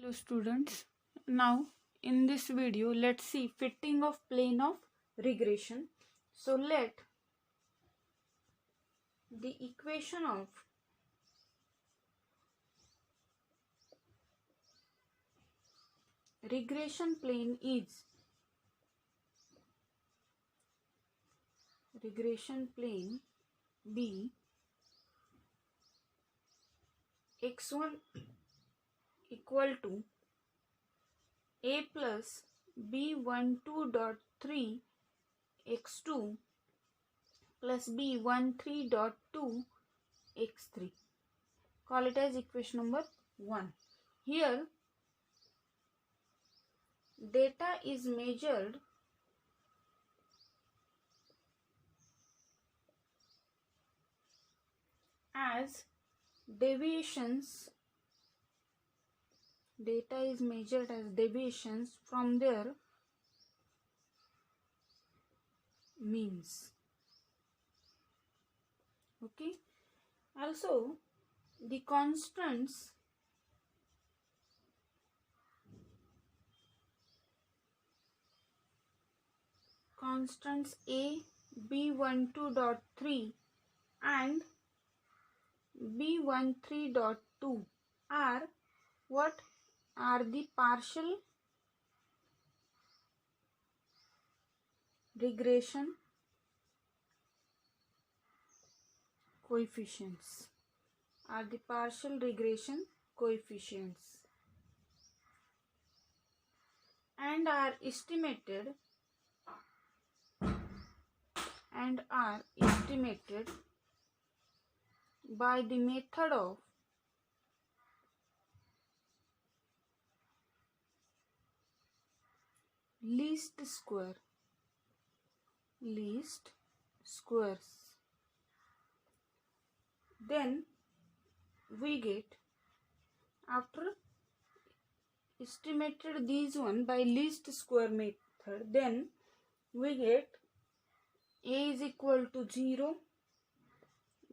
Hello students, now in this video let's see fitting of plane of regression. So let the equation of regression plane is regression plane be x1 equal to a plus b12 dot 3 x2 plus b13 dot 2 x3. Call it as equation number 1. Here data is measured as deviations. Data is measured as deviations from their means. Okay. Also, the constants a b12.3 and b13.2 are what? Are the partial regression coefficients. Are the partial regression coefficients and are estimated by the method of least squares. Then we get, after estimated these one by least square method, then we get a is equal to 0,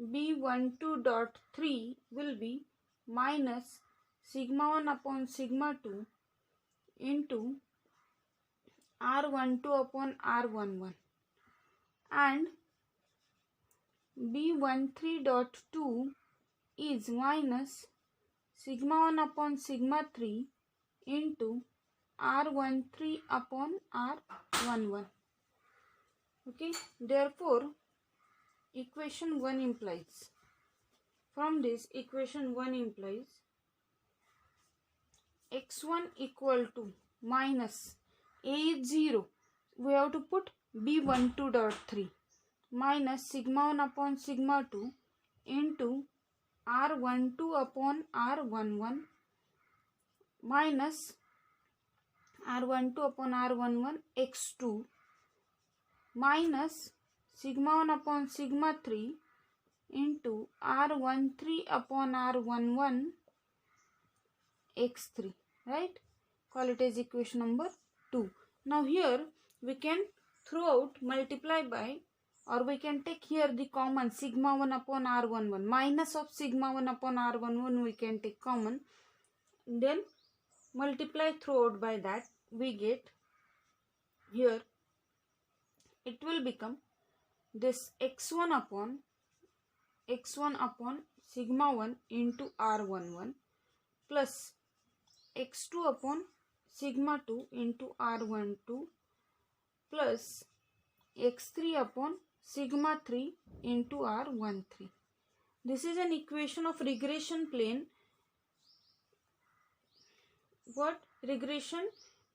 b12.3 will be minus sigma 1 upon sigma 2 into r12 upon r11 and b13.2 is minus sigma 1 upon sigma 3 into r13 upon r11. Okay, therefore equation 1 implies, from this equation 1 implies x1 equal to minus a is 0, we have to put b12.3 minus sigma 1 upon sigma 2 into r12 upon r11 minus r12 upon r11 x2 minus sigma 1 upon sigma 3 into r13 upon r11 x3, right? Call it as equation number 2. Now here we can throughout multiply by, or we can take here the common sigma 1 upon r11 minus of sigma 1 upon r11 we can take common, then multiply throughout by that, we get here it will become this x1 upon sigma 1 into r11 plus x2 upon sigma 2 into r12 plus x3 upon sigma 3 into r13. This is an equation of regression plane. What? Regression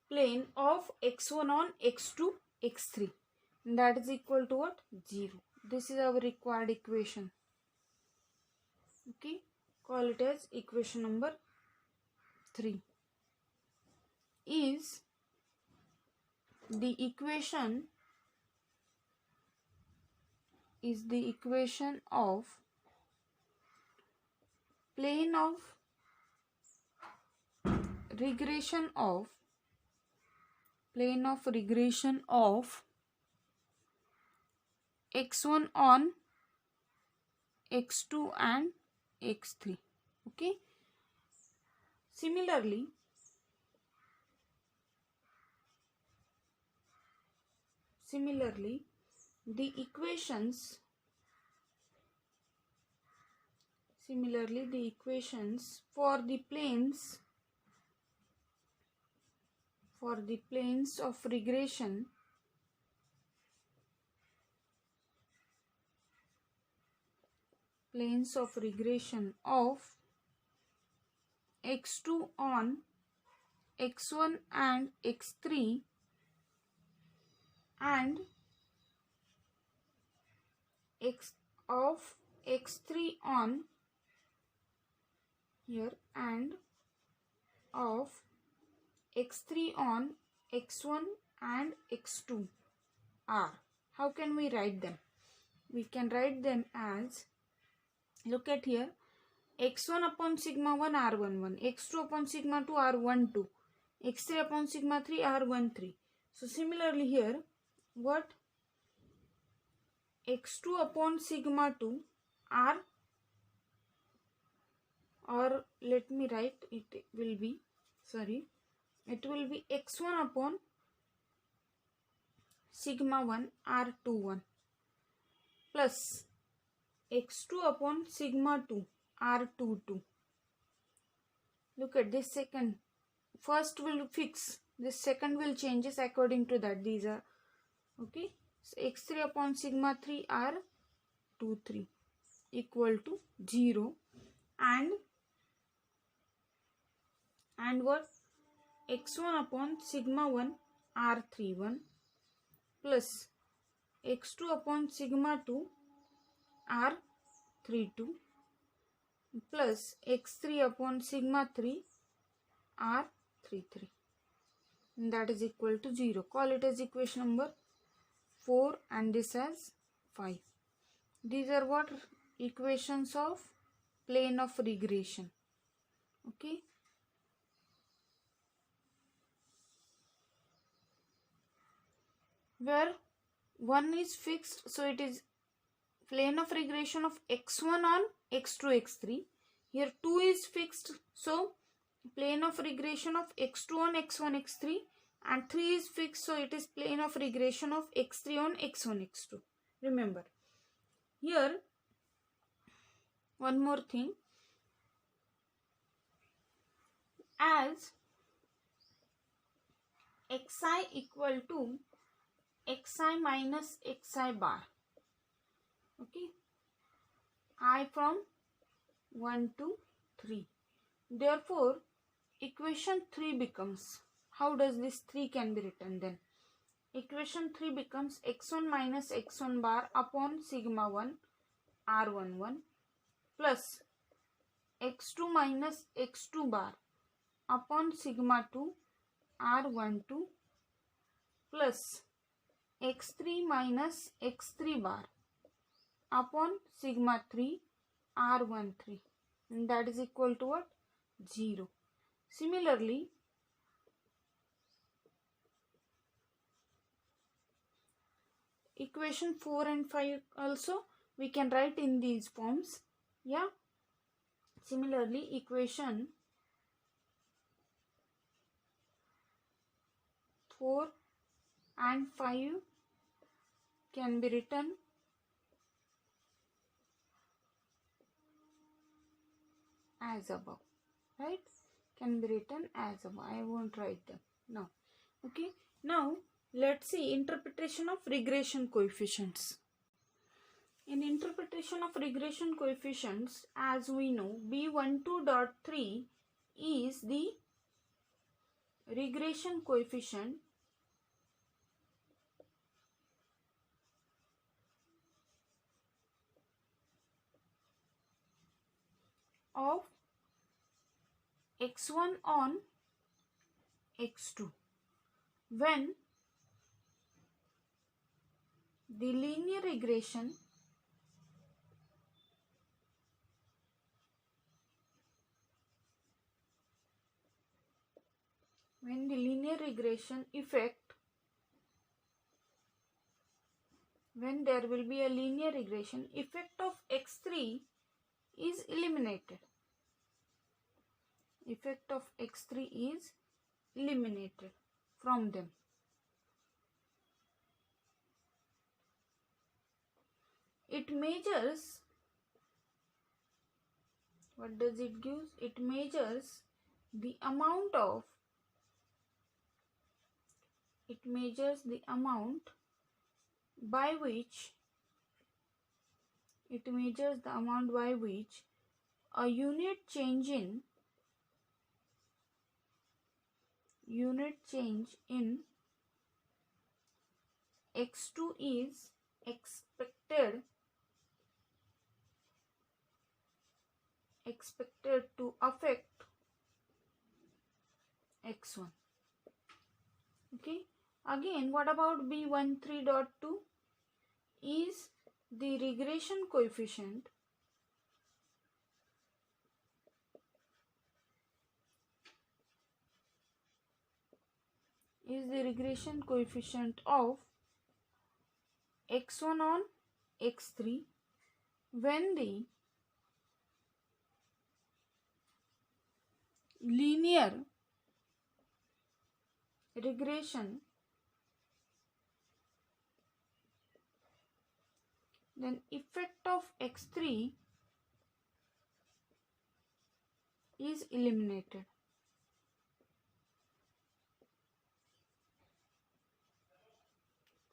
plane of x1 on x2 x3, and that is equal to what? 0. This is our required equation. Okay, call it as equation number 3 is the equation of plane of regression of x1 on x2 and x3. Okay, similarly Similarly, the equations for the planes of regression of x2 on x1 and x3 and x3 on here and of x3 on x1 and x2 are. How can we write them? We can write them as, look at here, x1 upon sigma 1 r11, x2 upon sigma 2 r12, x3 upon sigma 3 r13. So similarly here, what x2 upon sigma 2 r, or let me write, it will be x1 upon sigma 1 r21 plus x2 upon sigma 2 r22. Look at this second. First will fix, this second will changes according to that. These are okay. So x3 upon sigma 3 r23 equal to 0 and what, x1 upon sigma 1 r31 plus x2 upon sigma 2 r32 plus x3 upon sigma 3 r33, and that is equal to 0. Call it as equation number 4 and this as 5. These are what equations of plane of regression. Okay. Where 1 is fixed, so it is plane of regression of x1 on x2 x3. Here 2 is fixed, so plane of regression of x2 on x1 x3, and 3 is fixed, so it is plane of regression of x3 on x1 x2. Remember here one more thing, as xi equal to xi minus xi bar. Okay, I from 1 to 3. Therefore, equation 3 becomes, how does this 3 can be written then? Equation 3 becomes x1 minus x1 bar upon sigma 1 r11 plus x2 minus x2 bar upon sigma 2 r12 plus x3 minus x3 bar upon sigma 3 r13, and that is equal to what? 0. Similarly, equation 4 and 5 also we can write in these forms. Yeah. Similarly, equation 4 and 5 can be written as above, right? Can be written as above. I won't write them now. Okay. Now let's see interpretation of regression coefficients. In interpretation of regression coefficients, as we know, B12.3 is the regression coefficient of x1 on x2 when the linear regression effect, when there will be a linear regression, effect of x3 is eliminated. Effect of x3 is eliminated from them. it measures, what does it give? It measures the amount of, it measures the amount by which, it measures the amount by which a unit change in x2 is expected to affect x1. Okay, again, what about B13.2 is the regression coefficient of x1 on x3 when the linear regression, then effect of x3 is eliminated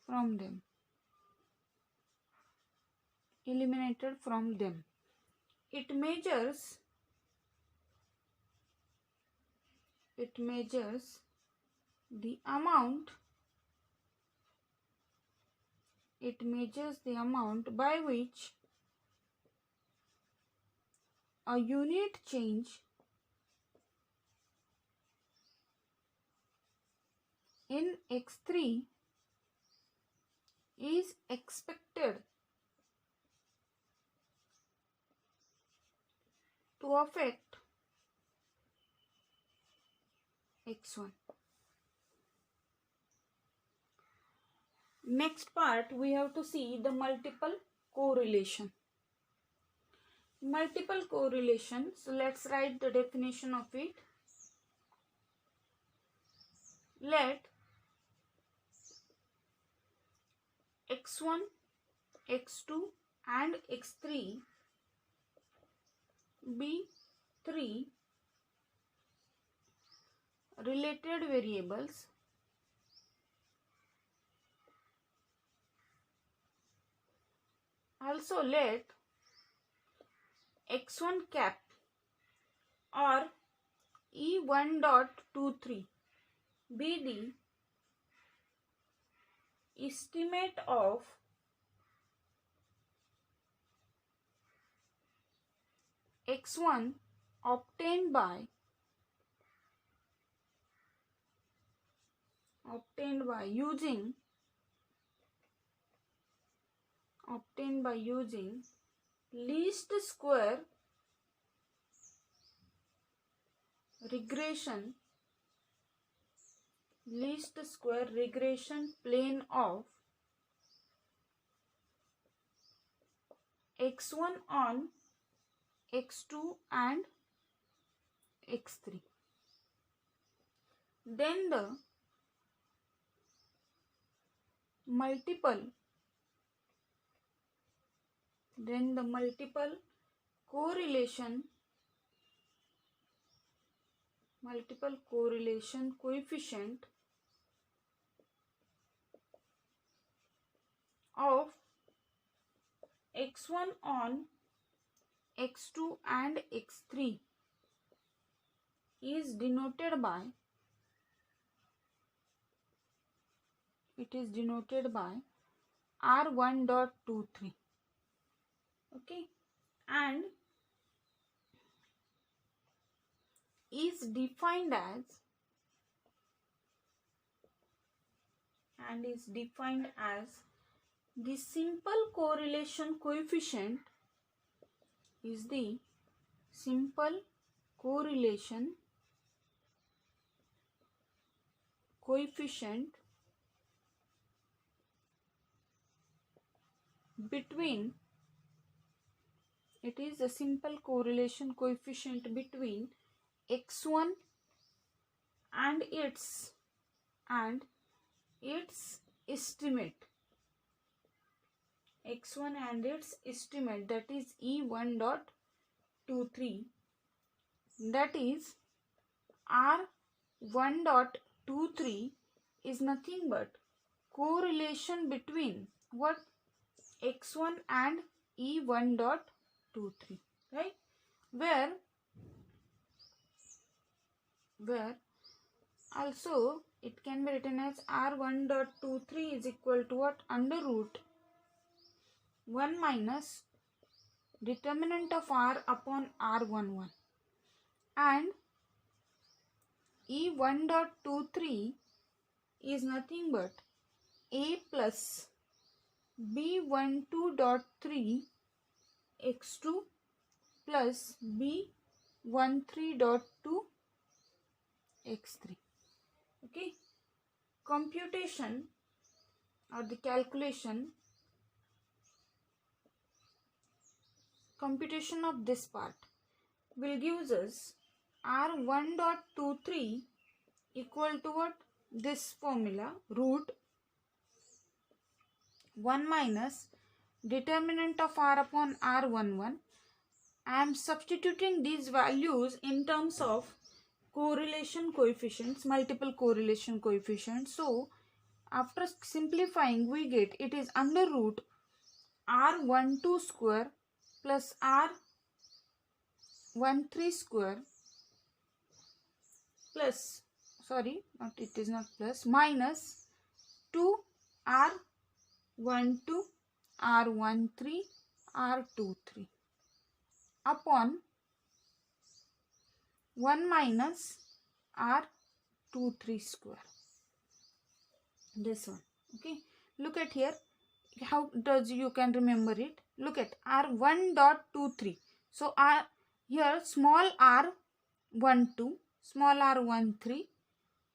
from them. It measures the amount by which a unit change in x3 is expected to affect x1. Next part, we have to see the multiple correlation. Multiple correlation, so let's write the definition of it. Let x1, x2 and x3 be three related variables also let x1 cap or E1.23 be the estimate of x1 obtained by using least square regression plane of x1 on x2 and x3. Then the multiple correlation coefficient of x1 on x2 and x3 is denoted by R1.23. okay, and is defined as the simple correlation coefficient is the simple correlation coefficient between, it is a simple correlation coefficient between x1 and its estimate x1 and its estimate, that is E1 dot 23, that is R1 dot 23 is nothing but correlation between what, x1 and E1 dot 23, right? Where also it can be written as R1 dot 23 is equal to what, under root 1 minus determinant of R upon R11, and E1 dot 23 is nothing but A plus B12 dot 3 x2 plus B13 dot 2 x3. Okay, computation or the computation of this part will gives us R1 dot 23 equal to what, this formula, root 1 minus determinant of R upon R11. I am substituting these values in terms of correlation coefficients, multiple correlation coefficients. So after simplifying, we get it is under root R12 square plus R13 square plus, sorry, not, it is not plus, minus 2 R12 R13 R23 upon 1 minus R23 square. This one. Okay, look at here, how does you can remember it. Look at R1 dot 23. So R here small R12, small R13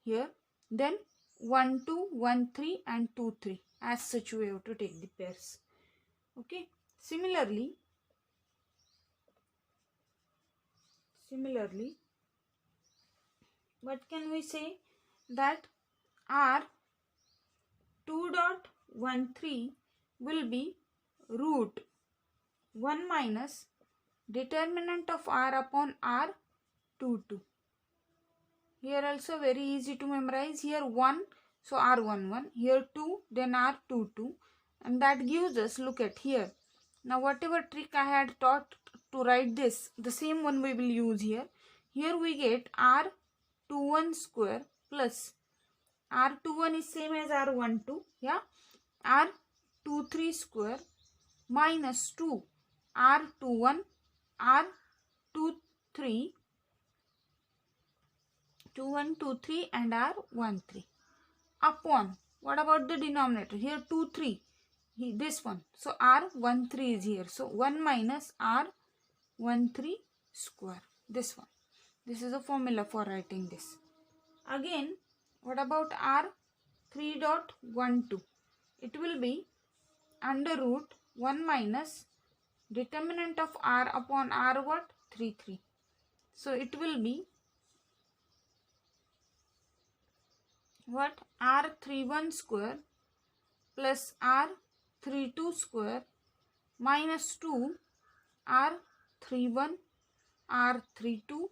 here, then 1 2 1 3 and 2 3. As such we have to take the pairs. Okay, similarly what can we say, that R2 dot 13 will be root 1 minus determinant of R upon R22. Here also very easy to memorize. Here 1, so R11, here 2, then R22, and that gives us, look at here. Now whatever trick I had taught to write this, the same one we will use here. Here we get R21 square plus R21 is same as R12, yeah, R23 square minus 2 R21 R23 21 23 and R13 upon, what about the denominator, here 2 3, this one, so R13 is here, so 1 minus R13 square, this one. This is a formula for writing this. Again, what about R3.12? It will be under root 1 minus determinant of R upon R what, 3 3. So it will be what, R31 square plus R32 square minus 2 R31 R32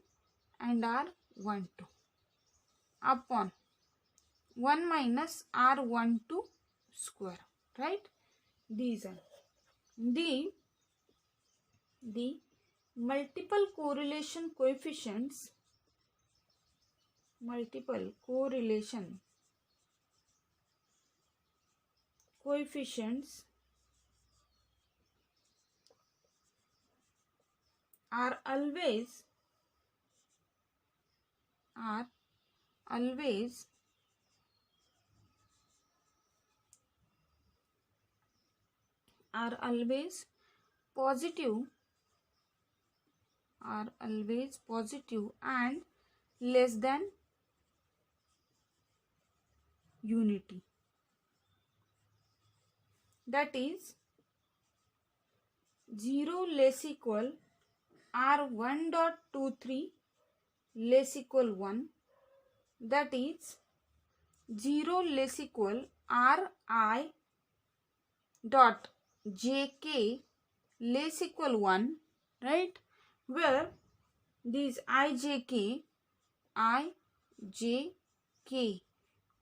and R12 upon 1 minus R12 square, right? These are the multiple correlation coefficients, are always positive and less than unity. That is 0 less equal R1.23 less equal 1. That is 0 less equal Ri dot jk less equal 1, right, where these ijk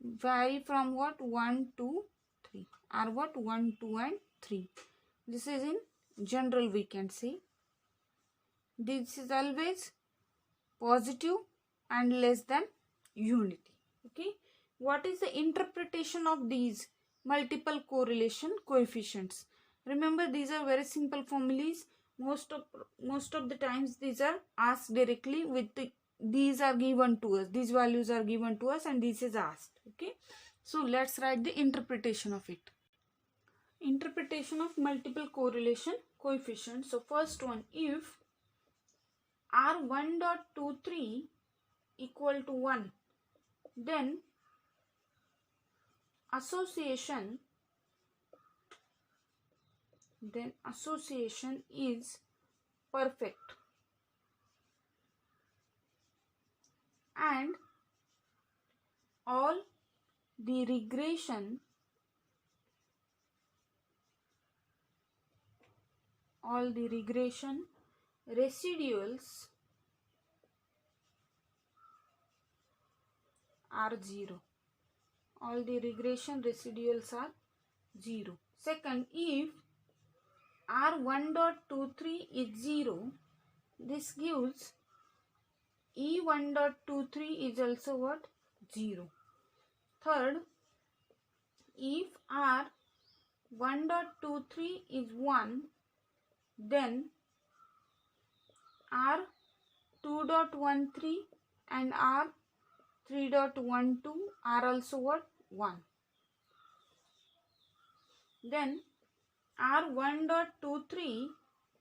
vary from what 1 to 3 are what 1, 2 and 3. This is in general we can say. This is always positive and less than unity. Okay, what is the interpretation of these multiple correlation coefficients? Remember, these are very simple formulas. Most of the times these are asked directly with these are given to us, these values are given to us and this is asked. Okay, so let's write the interpretation of it. Interpretation of multiple correlation coefficients. So first one, if R1.23 equal to 1, then association is perfect and all the regression residuals are 0. All the regression residuals are 0. Second, if R1.23 is 0, this gives E1.23 is also what? 0. Third, if R1.23 is 1, then R2.13 and R3.12 are also what? 1. Then R1.23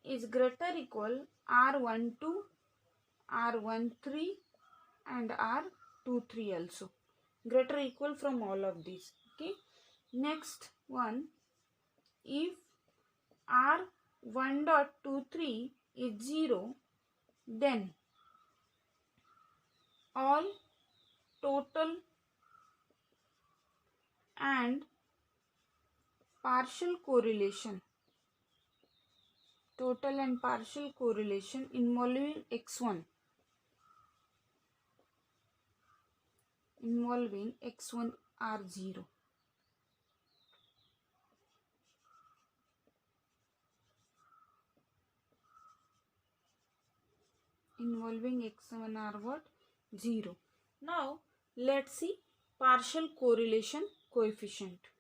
is greater equal R12, R13 and R23 also. Greater equal from all of these. Okay. Next one, if R1.23 is 0, then all total and partial correlation involving x1 are 0. Involving x1 are what? 0. Now let's see partial correlation coefficient.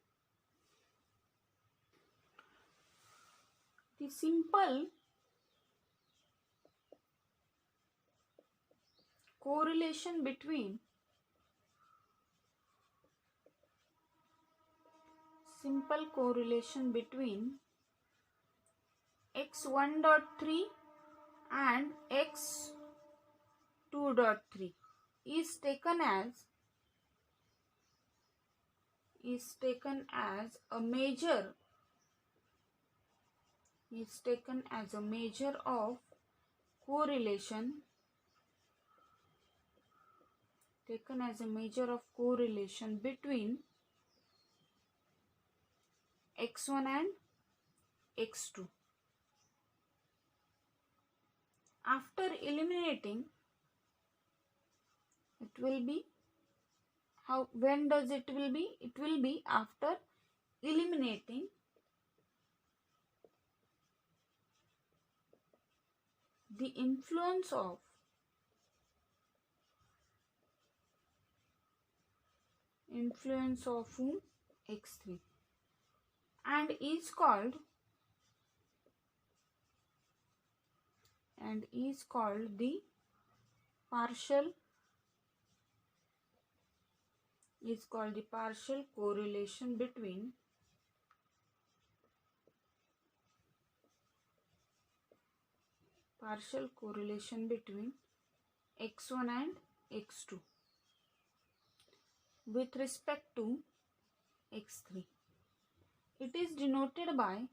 The simple correlation between x1.3 and x2.3 is taken as a measure of correlation between x1 and x2. After eliminating, it will be how? When does it will be? It will be after eliminating the influence of whom? X3, and is called the partial correlation between x1 and x2 with respect to x3. It is denoted by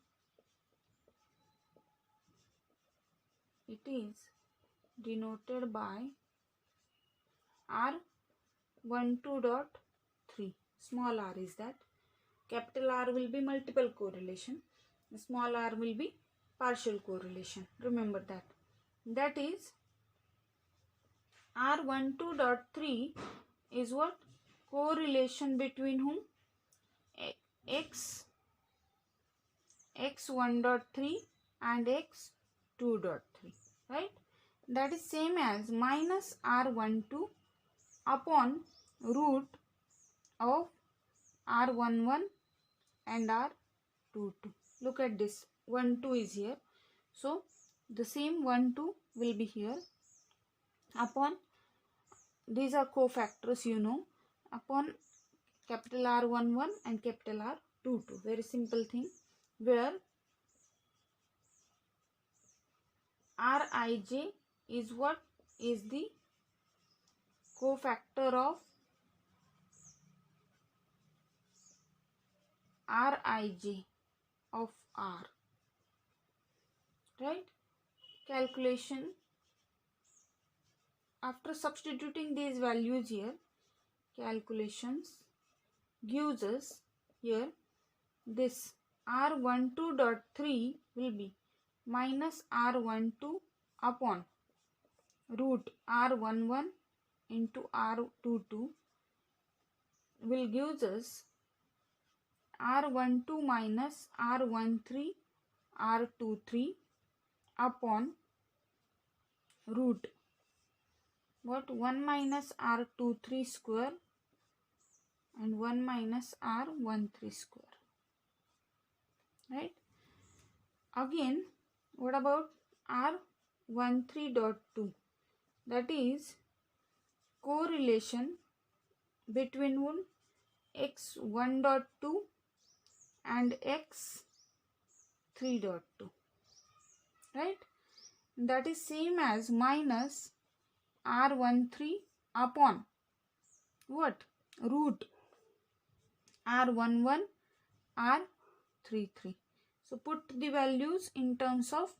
R12.3. Small r is that. Capital R will be multiple correlation. small r will be partial correlation. Remember that. That is R12.3 is what? Correlation between whom? x1.3 and x2.3, right? That is same as minus R12 upon root of R11 and R22. Look at this, 1 2 is here, so the same 1 2 will be here upon, these are cofactors, you know, upon capital R11 and capital R22. Very simple thing, where Rij is what? Is the cofactor of Rij of R, right? Calculation, after substituting these values here, calculations gives us here this R12.3 will be minus R12 upon root R11 into R22 will gives us R12 minus R13 R23 upon root what? 1 minus R23 square and 1 minus R13 square, right? Again, what about R13.2? That is correlation between one x1.2 and x3.2, right? That is same as minus R13 upon what? Root R11 R33. So put the values in terms of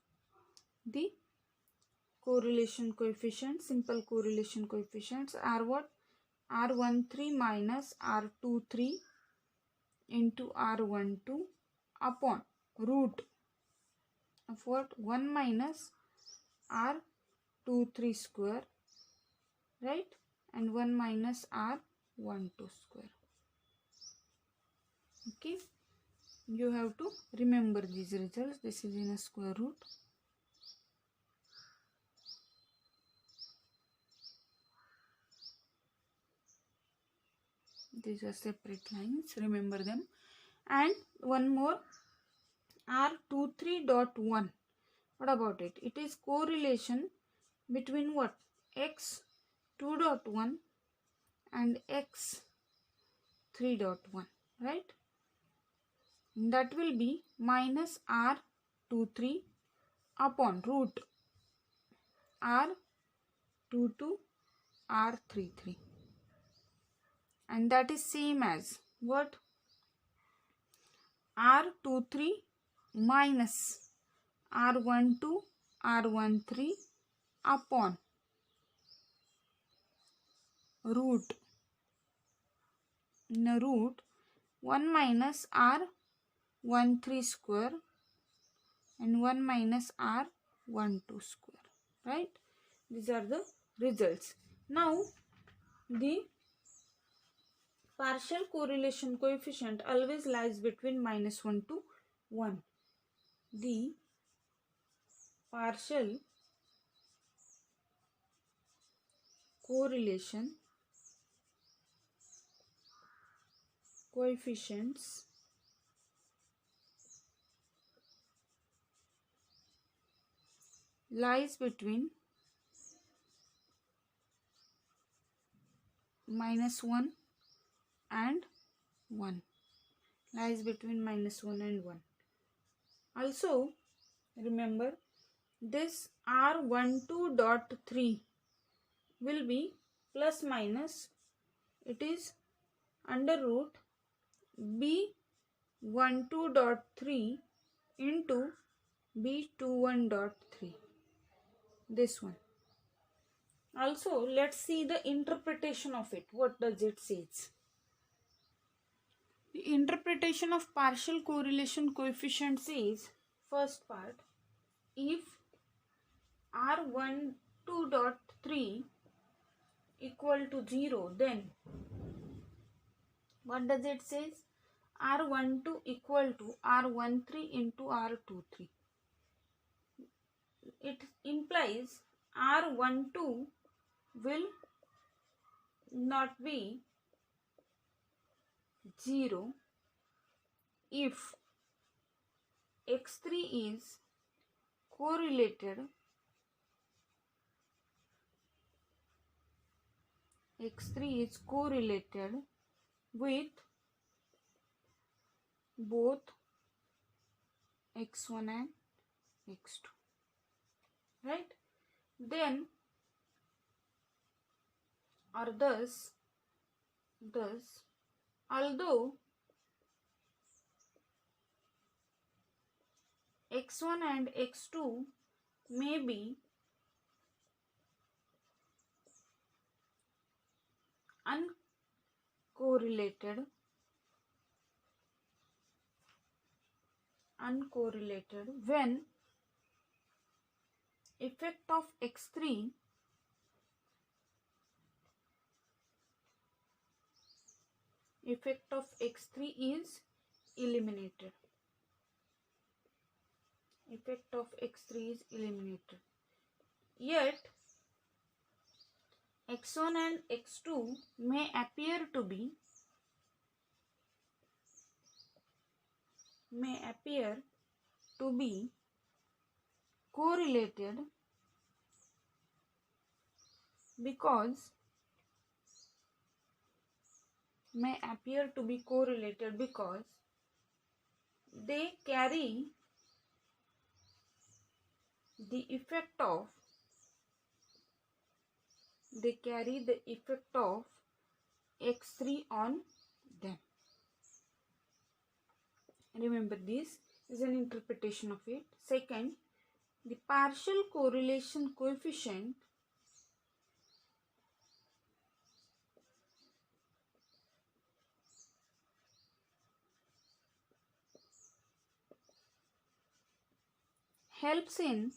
the correlation coefficients, simple correlation coefficients are what? R13 minus R23 into R12 upon root of what? 1 minus R23 square, right? And 1 minus R12 square. Okay, you have to remember these results. This is in a square root. These are separate lines, remember them. And one more, R23.1. What about it? It is correlation between what? x2.1 and x3.1, right? That will be minus R23 upon root R22 R33. And that is same as what? R23 minus R12 R13 upon root 1 minus R13 square and 1 minus R12 square, right? These are the results. Now the partial correlation coefficient always lies between minus 1 to 1. The partial correlation coefficients lies between minus 1 and 1. Lies between minus 1 and 1. Also remember this R12.3 will be plus minus, it is under root B12.3 into B21.3, this one. Also let's see the interpretation of it. What does it say? The interpretation of partial correlation coefficients is, first part, if R12.3 equal to 0, then what does it say? R12 equal to R13 into R23. It implies R12 will not be 0 if X3 is correlated with both X1 and X2, right? Then or thus although X1 and X2 may be uncorrelated when effect of X3 is eliminated. Yet X1 and X2 may appear to be correlated because they carry the effect of X3 on them. Remember, this is an interpretation of it. Second, the partial correlation coefficient helps in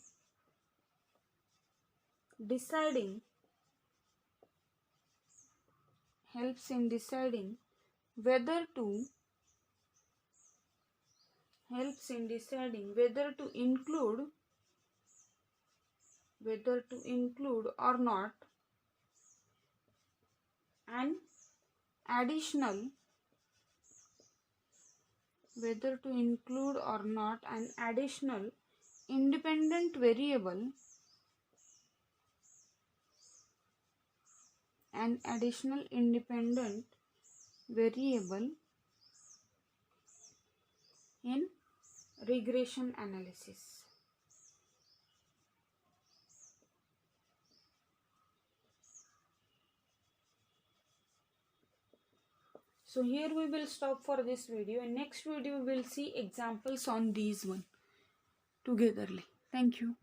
deciding whether to include or not an additional independent variable in regression analysis. So here we will stop for this video, and next video we will see examples on these one togetherly. Thank you.